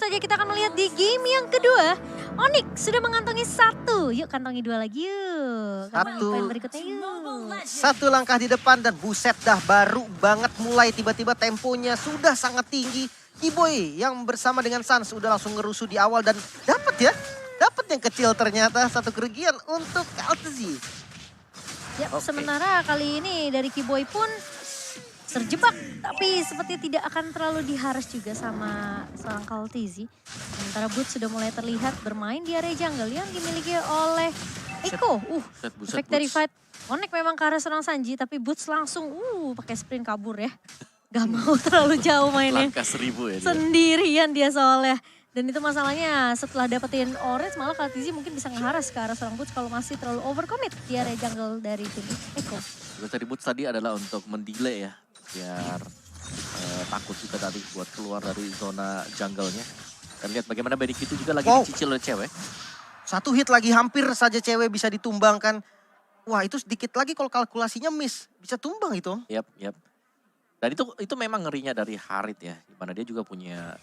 saja kita akan melihat di game yang kedua. Onyx sudah mengantongi 1. Yuk kantongi 2 lagi yuk. Kantongi poin berikutnya yuk. Satu langkah di depan dan buset dah baru banget mulai tiba-tiba temponya sudah sangat tinggi. Kiboy yang bersama dengan Sans udah langsung ngerusuh di awal dan dapat ya. Dapat yang kecil ternyata satu kerugian untuk Kaltzy. Ya, sementara kali ini dari Kiboy pun terjebak, tapi seperti tidak akan terlalu diharas juga sama seorang Kaltzy. Sementara Boots sudah mulai terlihat bermain di area jungle yang dimiliki oleh Eko. Factory Fight connect memang ke arah seorang Sanji, tapi Boots langsung pakai sprint kabur ya. Gak mau terlalu jauh mainnya. Langkah 1000 ya dia. Sendirian dia soalnya. Dan itu masalahnya setelah dapetin orange malah Kaltzy mungkin bisa ngeharas ke arah seorang Boots kalau masih terlalu overcommit di area jungle dari tim Eko. Tugas dari Boots tadi adalah untuk mendelay ya. Biar takut juga tadi buat keluar dari zona jungle-nya. Dan lihat bagaimana Benny itu juga lagi dicicil oleh cewek. Satu hit lagi hampir saja cewek bisa ditumbangkan. Wah itu sedikit lagi kalau kalkulasinya miss. Bisa tumbang itu. Yap. Dan itu memang ngerinya dari Harit ya. Dimana dia juga punya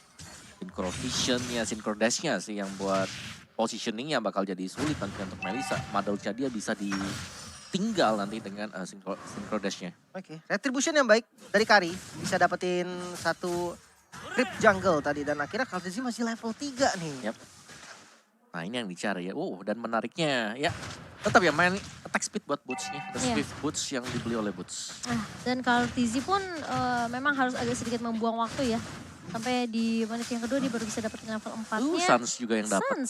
synchro vision-nya, synchro dash-nya sih yang buat positioning-nya bakal jadi sulit nanti untuk Melissa. Madolcha dia bisa ditinggal nanti dengan synchro dash-nya. Oke, retribution yang baik dari Kari. Bisa dapetin satu creep jungle tadi. Dan akhirnya Kaltzy masih level 3 nih. Yap. Nah ini yang dicari ya. Dan menariknya ya tetap ya main attack speed buat Boots-nya. Swift Boots yang dibeli oleh Boots. Dan Kaltzy pun memang harus agak sedikit membuang waktu ya. Sampai di menit yang kedua dia baru bisa dapetin level 4-nya. Sans juga yang dapat.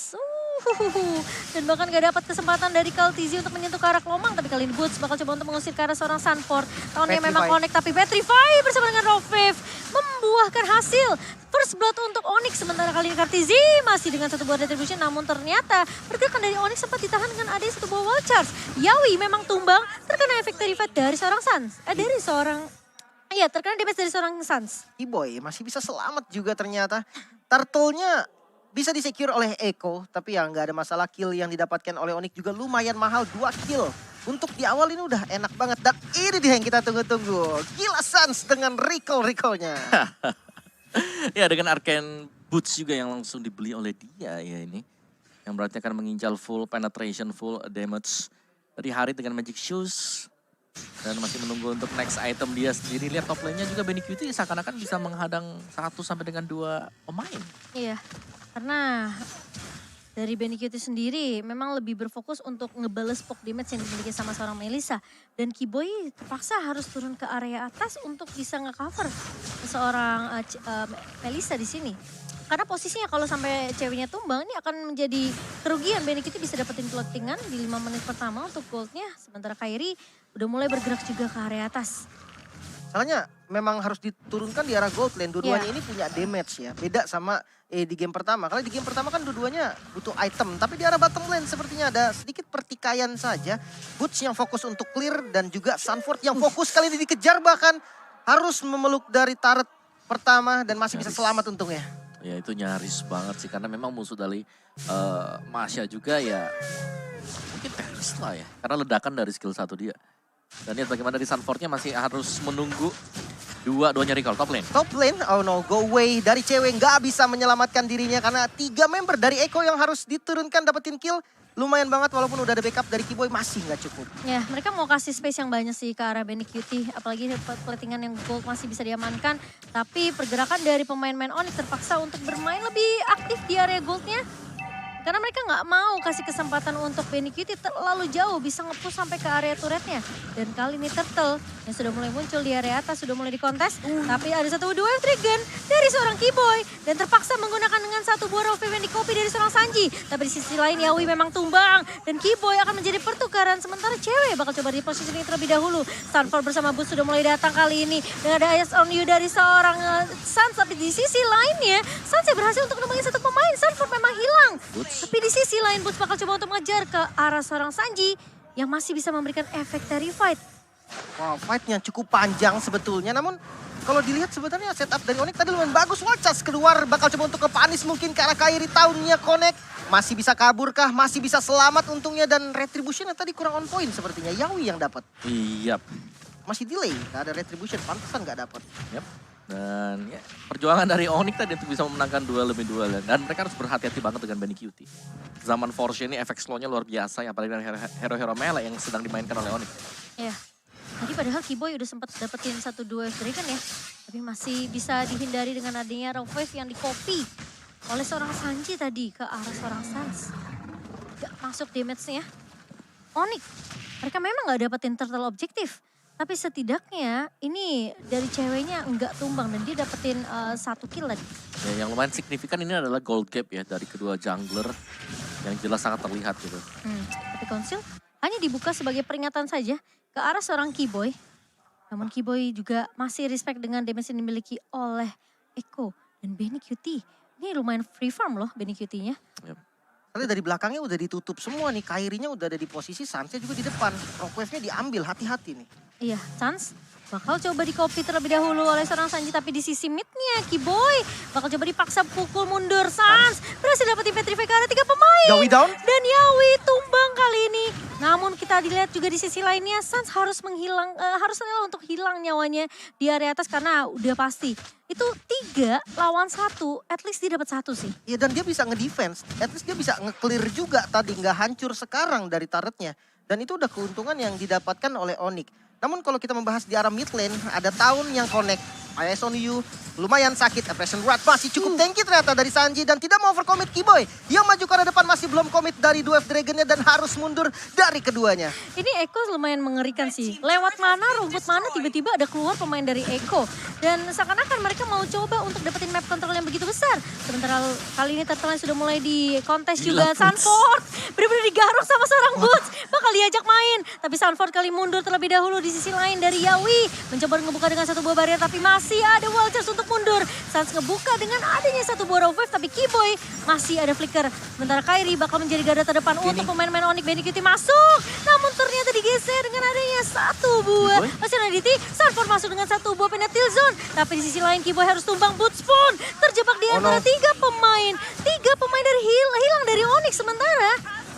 Dan bahkan gak dapat kesempatan dari Kaltzy untuk menyentuh ke arah Lomang. Tapi kali ini Boots bakal coba untuk mengusir ke arah seorang Sunford. Tahunnya memang connect tapi Petrify bersama dengan Roviv membuahkan hasil. First blood untuk Onyx. Sementara kali ini Kaltzy masih dengan satu buah retribution. Namun ternyata pergerakan dari Onyx sempat ditahan dengan adanya satu buah wall charge. Yawi memang tumbang terkena efek Terrified dari seorang Sans. Dari seorang... Iya, terkena damage dari seorang Sans. Kiboy masih bisa selamat juga ternyata. Turtle-nya bisa di-secure oleh Eko. Tapi ya nggak ada masalah, kill yang didapatkan oleh Onyx juga lumayan mahal. 2 kill. Untuk di awal ini udah enak banget. Dan ini dia yang kita tunggu-tunggu. Gila Sans dengan recall-recall-nya. Ya dengan Arcane Boots juga yang langsung dibeli oleh dia ya ini. Yang berarti akan menginjal full penetration, full damage. Dari Harit dengan Magic Shoes. Dan masih menunggu untuk next item dia sendiri. Lihat top lane-nya juga Benny Cutie seakan-akan bisa menghadang 1 sampai dengan 2 pemain. Iya, karena dari Benny Cutie sendiri memang lebih berfokus untuk ngebales poke damage yang dimiliki sama seorang Melissa. Dan Kiboy terpaksa harus turun ke area atas untuk bisa nge-cover seorang Melissa di sini. Karena posisinya kalau sampai ceweknya tumbang ini akan menjadi kerugian. Benny Cutie bisa dapetin plottingan di 5 menit pertama untuk goldnya. Sementara Kairi udah mulai bergerak juga ke area atas. Salahnya memang harus diturunkan di arah gold lane. Dua-duanya ini punya damage ya. Beda sama di game pertama. Kalau di game pertama kan dua-duanya butuh item. Tapi di arah bottom lane sepertinya ada sedikit pertikaian saja. Boots yang fokus untuk clear dan juga Sunford yang fokus kali ini dikejar bahkan harus memeluk dari turret pertama dan masih bisa selamat untungnya. Ya itu nyaris banget sih karena memang musuh dari Masya juga ya mungkin teknis lah ya. Karena ledakan dari skill 1 dia. Dan lihat bagaimana di Sunfordnya masih harus menunggu dua-duanya recall top lane. Top lane, oh no, go away dari cewek nggak bisa menyelamatkan dirinya karena 3 member dari Eko yang harus diturunkan dapetin kill. Lumayan banget walaupun udah ada backup dari Kiboy masih nggak cukup. Ya mereka mau kasih space yang banyak sih ke arah Benny Cutie. Apalagi platingan yang gold masih bisa diamankan. Tapi pergerakan dari pemain-pemain Onyx terpaksa untuk bermain lebih aktif di area goldnya. Karena mereka nggak mau kasih kesempatan untuk Benny Cutie terlalu jauh bisa nge-push sampai ke area turretnya. Dan kali ini Turtle yang sudah mulai muncul di area atas sudah mulai dikontes. Tapi ada satu dua Trigon dari seorang Kiboy. Dan terpaksa menggunakan dengan satu buah Roviv yang di-copy dari seorang Sanji. Tapi di sisi lain Yawi memang tumbang. Dan Kiboy akan menjadi pertukaran. Sementara cewek bakal coba di positioning terlebih dahulu. Sunford bersama Boots sudah mulai datang kali ini. Dan ada Eyes on You dari seorang Sans. Tapi di sisi lainnya Sans berhasil untuk nemuin satu pemain. Sunford memang hilang. Tapi di sisi lain Boots bakal coba untuk mengejar ke arah seorang Sanji yang masih bisa memberikan efek Terrified. Wow, fight-nya cukup panjang sebetulnya. Namun kalau dilihat sebenarnya setup dari Onyx tadi lumayan bagus. Walchas keluar bakal coba untuk kepanis mungkin ke arah Kairi. Tahunnya connect. Masih bisa kabur kah? Masih bisa selamat untungnya. Dan retribution-nya tadi kurang on point sepertinya. Yawi yang dapat. Iya. Masih delay. Gak ada retribution. Pantesan gak dapat. Yep. Dan ya, perjuangan dari Onyx tadi untuk bisa memenangkan duel demi duel. Dan mereka harus berhati-hati banget dengan Benny QT. Zaman Force ini efek slow-nya luar biasa ya, apalagi dengan hero-hero melee yang sedang dimainkan oleh Onyx. Iya. Tadi padahal Keyboy udah sempat dapetin 1-2 Dragon ya. Tapi masih bisa dihindari dengan adanya Rogue Wave yang di-copy oleh seorang Sanji tadi ke arah seorang Sans. Gak masuk damage-nya. Onyx, mereka memang gak dapetin turtle objektif. Tapi setidaknya ini dari ceweknya enggak tumbang dan dia dapetin 1 kill tadi. Ya, yang lumayan signifikan ini adalah gold gap ya dari kedua jungler yang jelas sangat terlihat gitu. Tapi Council hanya dibuka sebagai peringatan saja ke arah seorang Keyboy. Namun Keyboy juga masih respect dengan damage yang dimiliki oleh Echo dan Benny QT. Ini lumayan free farm loh Benny QT-nya. Yep. Karena dari belakangnya udah ditutup semua nih. Kairinya udah ada di posisi, Sansnya juga di depan. Rock Wave-nya diambil, hati-hati nih. Iya, Sans bakal coba di-copy terlebih dahulu oleh seorang Sanji. Tapi di sisi mid-nya Keyboy bakal coba dipaksa pukul mundur. Sans berhasil dapetin Petrify ke arah 3 pemain. Yawi down. Dan Yawi tumbang kali ini. Namun kita dilihat juga di sisi lainnya Sans harus harus rela untuk hilang nyawanya di area atas karena udah pasti. Itu 3 lawan 1, at least dia dapat 1 sih. Iya, dan dia bisa nge-defense. At least dia bisa nge-clear juga tadi. Nggak hancur sekarang dari turretnya. Dan itu udah keuntungan yang didapatkan oleh Onyx. Namun kalau kita membahas di arah mid lane, ada Town yang connect. Eyes on you, lumayan sakit. Impression Rod masih cukup tanky ternyata dari Sanji. Dan tidak mau overcommit Keyboy. Yang maju ke arah depan masih belum commit dari Dwarf Dragonnya dan harus mundur dari keduanya. Ini Echo lumayan mengerikan sih. Lewat mana, rumput mana, tiba-tiba ada keluar pemain dari Echo. Dan seakan-akan mereka mau coba untuk dapetin map control yang begitu besar. Sementara kali ini Turtle sudah mulai di kontes juga. Sanford benar-benar digaruk sama seorang Boots. Bakal diajak main. Tapi Sanford kali mundur terlebih dahulu di sisi lain dari Yawi. Mencoba ngebuka dengan 1 buah barrier tapi masih ada wall charge untuk mundur. Sans ngebuka dengan adanya 1 buah Rogue Wave tapi Keyboy masih ada flicker. Sementara Kairi bakal menjadi garda terdepan untuk pemain-pemain Onyx. Benny QT masuk. Namun ternyata digeser dengan adanya 1 buah. Masih ada DT. Sanford masuk dengan 1 buah penalty zone. Tapi di sisi lain Keyboy harus tumbang. Boots pun terjebak di antara 3 pemain. 3 pemain dari hilang dari Onyx. Sementara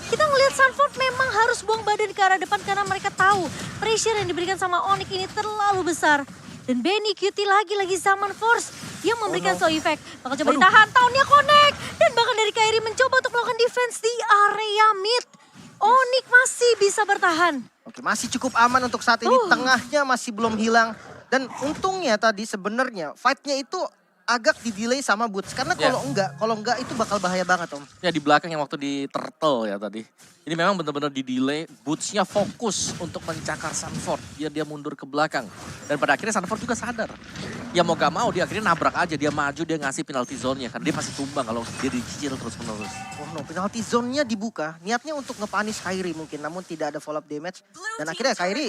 kita ngelihat Sanford memang harus buang badan ke arah depan karena mereka tahu pressure yang diberikan sama Onyx ini terlalu besar. Dan Benny QT lagi zaman Force yang memberikan slow effect. Bakal coba ditahan, Town-nya connect. Dan bahkan dari Kairi mencoba untuk melakukan defense di area mid. Onyx masih bisa bertahan. Oke, masih cukup aman untuk saat ini. Tengahnya masih belum hilang. Dan untungnya tadi sebenarnya fight-nya itu agak di-delay sama Boots. Karena kalau enggak itu bakal bahaya banget Om. Ya di belakang yang waktu di Turtle ya tadi. Ini memang benar-benar di-delay, Boots-nya fokus untuk mencakar Sanford. Biar dia mundur ke belakang. Dan pada akhirnya Sanford juga sadar. Ya mau gak mau dia akhirnya nabrak aja, dia maju, dia ngasih penalty zone-nya. Karena dia pasti tumbang kalau dia dicicil terus-menerus. Oh no, penalty zone-nya dibuka. Niatnya untuk nge-punish Kairi mungkin, namun tidak ada follow up damage. Dan akhirnya Kairi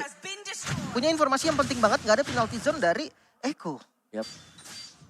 punya informasi yang penting banget, gak ada penalty zone dari Echo. Yap.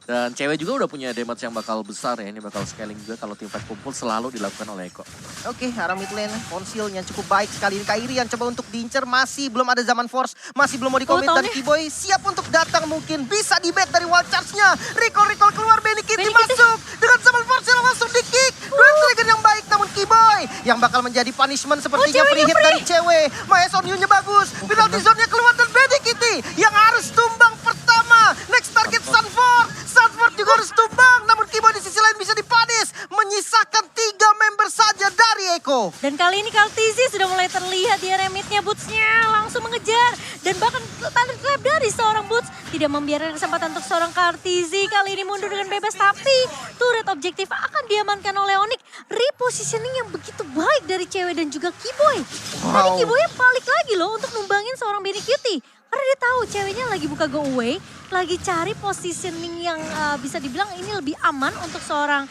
Dan cewek juga udah punya damage yang bakal besar ya. Ini bakal scaling juga kalau tim fight kumpul selalu dilakukan oleh Eko. Oke, arah mid lane, konsilnya cukup baik sekali. Kairi yang coba untuk diincer, masih belum ada zaman Force. Masih belum mau di-commit dan Keyboy siap untuk datang mungkin. Bisa di-bait dari wall charge-nya. Recall keluar, Benny QT masuk. Dengan zaman Force yang langsung di-kick. Dwarf Dragon yang baik, namun Keyboy yang bakal menjadi punishment sepertinya free hit dari cewek. Maes on you-nya bagus. Penalty zone-nya keluar dan Benny QT yang harus tumbang pertama. Next target Sanford. Sanford juga harus tumbang, namun Keyboy di sisi lain bisa dipanis. Menyisakan 3 member saja dari Echo. Dan kali ini Kaltizi sudah mulai terlihat di area mid-nya. Boots-nya langsung mengejar. Dan bahkan talent clap dari seorang Boots tidak membiarkan kesempatan untuk seorang Kaltizi. Kali ini mundur dengan bebas, tapi turret objektif akan diamankan oleh Onyx. Repositioning yang begitu baik dari cewek dan juga Keyboy. Tadi Keyboy balik lagi loh untuk numbangin seorang Benny QT. Karena dia tahu ceweknya lagi buka go away, lagi cari positioning yang bisa dibilang ini lebih aman untuk seorang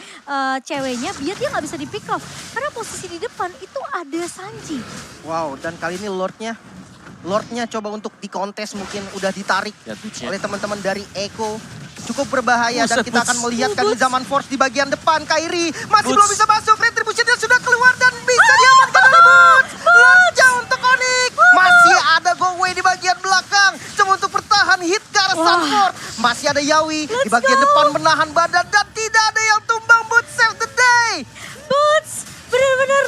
ceweknya biar dia nggak bisa di pick off. Karena posisi di depan itu ada Sanji. Wow, dan kali ini Lordnya coba untuk dikontes mungkin udah ditarik Ya, oleh teman-teman dari Echo. Cukup berbahaya dan kita akan melihat kali zaman Force di bagian depan. Kairi masih belum bisa masuk, Retribution-nya sudah keluar dan bisa diamankan oleh Boots. Lordnya untuk Onyx. Masih ada go away di bagian belakang. Coba untuk bertahan hit ke arah Sanford. Masih ada Yawi di bagian depan menahan badan dan tidak ada yang tumbang. Boots save the day. Boots benar-benar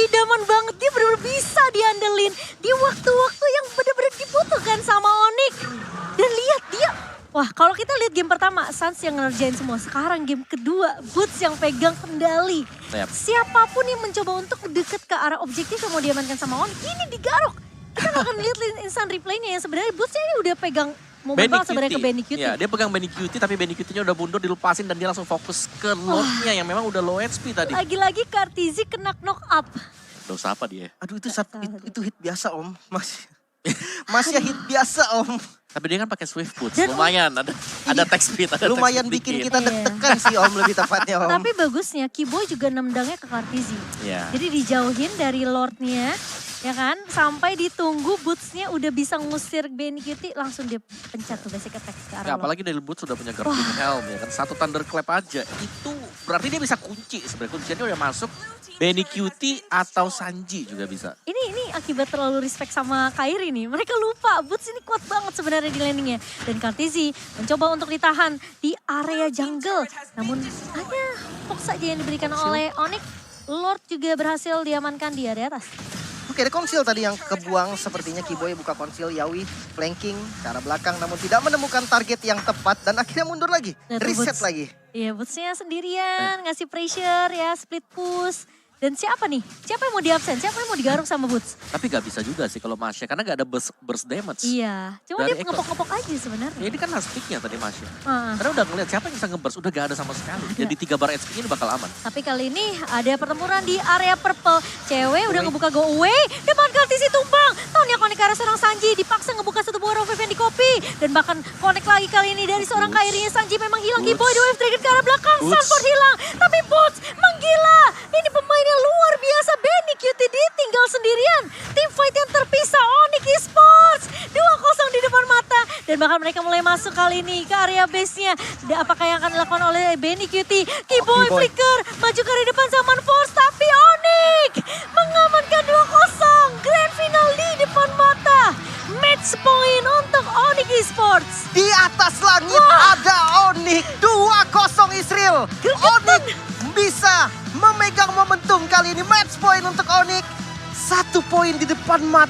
idaman banget. Dia benar-benar bisa diandelin di waktu-waktu yang benar-benar dibutuhkan sama Onyx. Dan lihat dia. Wah, kalau kita lihat Suns yang ngerjain semua. Sekarang game kedua, Boots yang pegang kendali. Yap. Siapapun yang mencoba untuk deket ke arah objektif yang mau diamankan sama Onyx, ini digaruk. Kita akan lihat instant replaynya yang sebenarnya Boots ini udah pegang momen banget sebenarnya ke Benny Cutie. Ya, dia pegang Benny Cutie tapi Benny Cutie-nya udah mundur, dilepasin dan dia langsung fokus ke Lordnya yang memang udah low HP tadi. Lagi-lagi Kartizi kena knock up. Dosa apa dia? Aduh itu hit biasa Om. Masih hit biasa Om. Tapi dia kan pakai Swift Boots, Dan lumayan ada text speed, ada Lumayan text speed bikin dikit. kita deg-degan sih Om, lebih tepatnya Om. Tapi bagusnya Kiboy juga nendangnya ke Kartizi. Iya. Jadi dijauhin dari Lordnya, ya kan? Sampai ditunggu Boots-nya udah bisa ngusir Benny Cutie, langsung dia pencet tuh basic attack ke arah Ya, Lord. apalagi dari Boots sudah punya Guardian Helm ya kan. Satu Thunderclap aja, itu berarti dia bisa kunci sebenarnya. Kuncinya udah masuk Benny Cutie atau Sanji juga bisa. Ini akibat terlalu respect sama Kairi nih. Mereka lupa Boots ini kuat banget sebenarnya di landingnya. Dan Kartizi mencoba untuk ditahan di area jungle. Namun hanya hook saja yang diberikan oleh Onyx. Lord juga berhasil diamankan di area atas. Oke, ada konsil tadi yang kebuang. Sepertinya Kiboy buka konsil, Yawi flanking ke arah belakang. Namun tidak menemukan target yang tepat dan akhirnya mundur lagi. Lihat tuh Reset Boots. lagi. Iya, Boots-nya sendirian, ngasih pressure ya, split push. Dan siapa nih? Siapa yang mau di-absen? Siapa yang mau digaruk sama Boots? Tapi gak bisa juga sih kalau Masya, karena gak ada burst damage. Iya, cuma Dari dia Eko. ngepok-ngepok aja sebenarnya. Ya, ini kan last pick-nya tadi Masya. Heeh. Karena udah ngeliat siapa yang bisa nge-burst, udah gak ada sama sekali. Jadi 3 bar HP ini bakal aman. Tapi kali ini ada pertempuran di area purple. Cewek udah ngebuka go away. Depan Kartizi tumbang. Tahunnya connect ke arah seorang Sanji. Dipaksa ngebuka satu buah revive yang di copy. Dan bahkan connect lagi kali ini dari seorang Kairinya. Sanji memang hilang. Boots. Kiboy di wave trigger ke arah belakang. Boots. Sanford hilang. Tapi Boots menggila. Ini pemain yang luar biasa. Benny Cutie tinggal sendirian. Tim fight yang terpisah. Onyx Esports. 2-0 di depan mata. Dan bahkan mereka mulai masuk kali ini ke area base-nya. Apakah yang akan dilakukan oleh Benny Cutie? Kiboy Kiboy. flicker. Maju ke area depan Zaman Force. Tapi Onyx mengamankan 2-0. Grand final di depan mata. Match point untuk Onyx Esports. Di atas langit ada Onyx. 2-0 Israel. Onyx bisa memegang momentum kali ini. Match point untuk Onyx. 1 poin di depan mata.